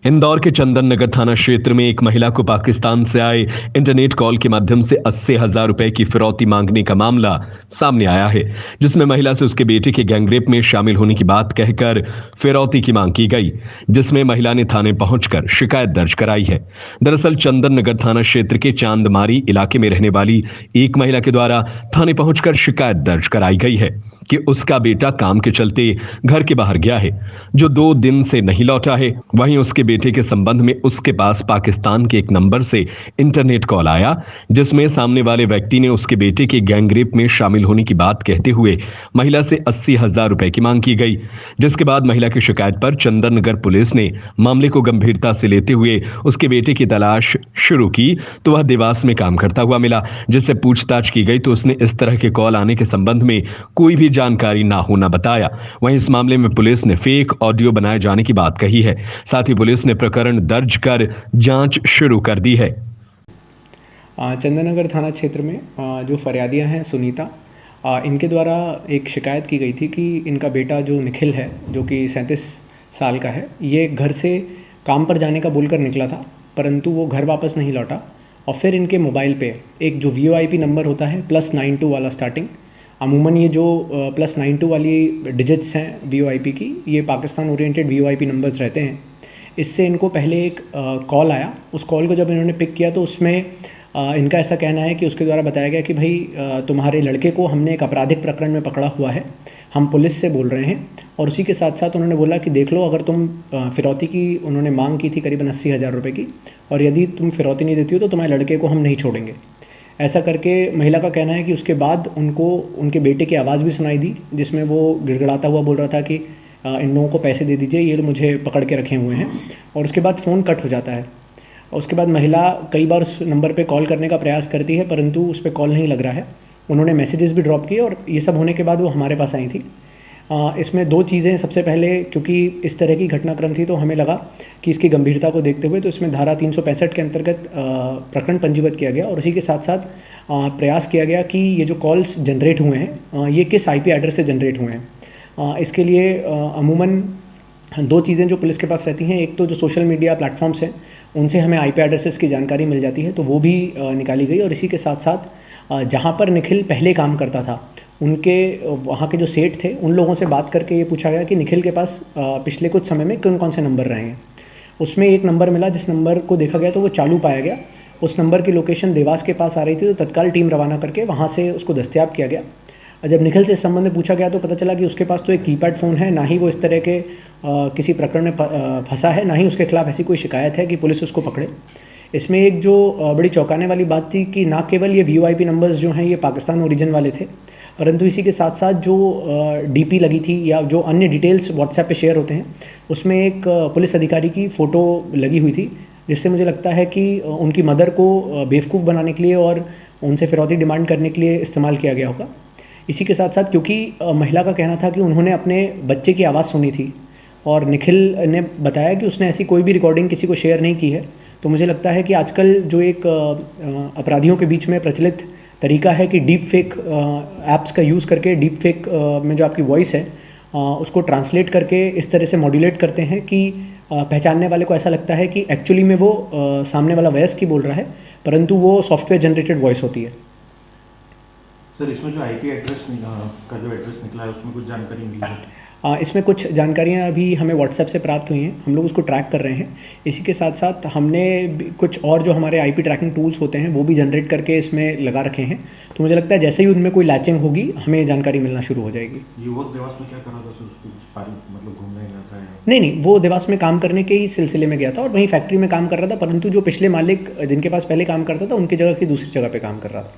इंदौर के चंदन नगर थाना क्षेत्र में एक महिला को पाकिस्तान से आए इंटरनेट कॉल के माध्यम से 80,000 रुपए की फिरौती मांगने का मामला सामने आया है, जिसमें महिला से उसके बेटे के गैंगरेप में शामिल होने की बात कहकर फिरौती की मांग की गई, जिसमें महिला ने थाने पहुंचकर शिकायत दर्ज कराई है। दरअसल चंदन नगर थाना क्षेत्र के चांदमारी इलाके में रहने वाली एक महिला के द्वारा थाने पहुंचकर शिकायत दर्ज कराई गई है कि उसका बेटा काम के चलते घर के बाहर गया है, जो 2 दिन से नहीं लौटा है। वहीं उसके बेटे के संबंध में उसके पास पाकिस्तान के एक नंबर से इंटरनेट कॉल आया, जिसमें सामने वाले व्यक्ति ने उसके बेटे के गैंगरेप में शामिल होने की बात कहते हुए महिला से 80,000 रुपए की मांग की गई। जिसके बाद महिला की शिकायत पर चंदन नगर पुलिस ने मामले को गंभीरता से लेते हुए उसके बेटे की तलाश शुरू की, तो वह देवास में काम करता हुआ मिला। जिससे पूछताछ की गई तो उसने इस तरह के कॉल आने के संबंध में कोई भी जानकारी ना होना बताया। वहीं इस मामले में पुलिस ने फेक ऑडियो बनाए जाने की बात कही है। साथ ही पुलिस ने प्रकरण दर्ज कर जांच शुरू कर दी है। चंदननगर थाना क्षेत्र में जो फरियादियां हैं सुनीता, इनके द्वारा एक शिकायत की गई थी कि इनका बेटा जो निखिल है, जो कि 37 साल का है, ये घर से काम पर जाने का बोलकर निकला था, परंतु वो घर वापस नहीं लौटा। और फिर इनके मोबाइल पे एक जो VoIP नंबर होता है +92 वाला स्टार्टिंग, अमूमन ये जो +92 वाली डिजिट्स हैं VoIP की, ये पाकिस्तान ओरिएंटेड VoIP नंबर्स रहते हैं। इससे इनको पहले एक कॉल आया। उस कॉल को जब इन्होंने पिक किया तो उसमें इनका ऐसा कहना है कि उसके द्वारा बताया गया कि भाई तुम्हारे लड़के को हमने एक आपराधिक प्रकरण में पकड़ा हुआ है, हम पुलिस से बोल रहे हैं। और उसी के साथ साथ उन्होंने बोला कि देख लो, अगर तुम फिरौती की उन्होंने मांग की थी करीबन 80,000 रुपये की, और यदि तुम फिरौती नहीं देती हो तो तुम्हारे लड़के को हम नहीं छोड़ेंगे। ऐसा करके महिला का कहना है कि उसके बाद उनको उनके बेटे की आवाज़ भी सुनाई दी, जिसमें वो गिड़गिड़ाता हुआ बोल रहा था कि इन लोगों को पैसे दे दीजिए, ये मुझे पकड़ के रखे हुए हैं। और उसके बाद फ़ोन कट हो जाता है। और उसके बाद महिला कई बार उस नंबर पे कॉल करने का प्रयास करती है, परंतु उस पर कॉल नहीं लग रहा है। उन्होंने मैसेजेस भी ड्रॉप किए और ये सब होने के बाद वो हमारे पास आई थी। इसमें 2 चीज़ें, सबसे पहले क्योंकि इस तरह की घटनाक्रम थी तो हमें लगा कि इसकी गंभीरता को देखते हुए तो इसमें धारा 365 के अंतर्गत प्रकरण पंजीबद्ध किया गया। और उसी के साथ साथ प्रयास किया गया कि ये जो कॉल्स जनरेट हुए हैं ये किस IP एड्रेस से जनरेट हुए हैं। इसके लिए अमूमन 2 चीज़ें जो पुलिस के पास रहती हैं, एक तो जो सोशल मीडिया प्लेटफॉर्म्स हैं उनसे हमें IP एड्रेसेस की जानकारी मिल जाती है, तो वो भी निकाली गई। और इसी के साथ साथ जहाँ पर निखिल पहले काम करता था, उनके वहाँ के जो सेठ थे, उन लोगों से बात करके ये पूछा गया कि निखिल के पास पिछले कुछ समय में कौन कौन से नंबर रहे हैं। उसमें एक नंबर मिला, जिस नंबर को देखा गया तो वो चालू पाया गया। उस नंबर की लोकेशन देवास के पास आ रही थी, तो तत्काल टीम रवाना करके वहाँ से उसको दस्तयाब किया गया। जब निखिल से इस संबंध में पूछा गया तो पता चला कि उसके पास तो एक कीपैड फ़ोन है, ना ही वो इस तरह के किसी प्रकरण में फंसा है, ना ही उसके खिलाफ ऐसी कोई शिकायत है कि पुलिस उसको पकड़े। इसमें एक जो बड़ी चौंकाने वाली बात थी कि ना केवल ये VoIP नंबर्स जो हैं ये पाकिस्तान ओरिजिन वाले थे, परंतु इसी के साथ साथ जो DP लगी थी या जो अन्य डिटेल्स व्हाट्सएप पे शेयर होते हैं, उसमें एक पुलिस अधिकारी की फ़ोटो लगी हुई थी, जिससे मुझे लगता है कि उनकी मदर को बेवकूफ़ बनाने के लिए और उनसे फिरौती डिमांड करने के लिए इस्तेमाल किया गया होगा। इसी के साथ साथ क्योंकि महिला का कहना था कि उन्होंने अपने बच्चे की आवाज़ सुनी थी और निखिल ने बताया कि उसने ऐसी कोई भी रिकॉर्डिंग किसी को शेयर नहीं की है, तो मुझे लगता है कि आजकल जो एक अपराधियों के बीच में प्रचलित तरीका है कि डीप फेक ऐप्स का यूज़ करके डीप फेक में जो आपकी वॉइस है उसको ट्रांसलेट करके इस तरह से मॉड्यूलेट करते हैं कि पहचानने वाले को ऐसा लगता है कि एक्चुअली में वो सामने वाला वयस्क ही बोल रहा है, परंतु वो सॉफ्टवेयर जनरेटेड वॉइस होती है। सर, इसमें जो IP एड्रेस का जो एड्रेस निकला है उसमें कुछ जानकारी मिली है? इसमें कुछ जानकारियाँ अभी हमें व्हाट्सएप से प्राप्त हुई हैं, हम लोग उसको ट्रैक कर रहे हैं। इसी के साथ साथ हमने कुछ और जो हमारे IP ट्रैकिंग टूल्स होते हैं वो भी जनरेट करके इसमें लगा रखे हैं, तो मुझे लगता है जैसे ही उनमें कोई लैचिंग होगी हमें जानकारी मिलना शुरू हो जाएगी। युवक देवास में क्या कर रहा था सर? उसको मतलब घूमने गया था? नहीं, वो देवास में काम करने के ही सिलसिले में गया था और वहीं फैक्ट्री में काम कर रहा था, परंतु जो पिछले मालिक जिनके पास पहले काम करता था उनकी जगह की दूसरी जगह पर काम कर रहा था।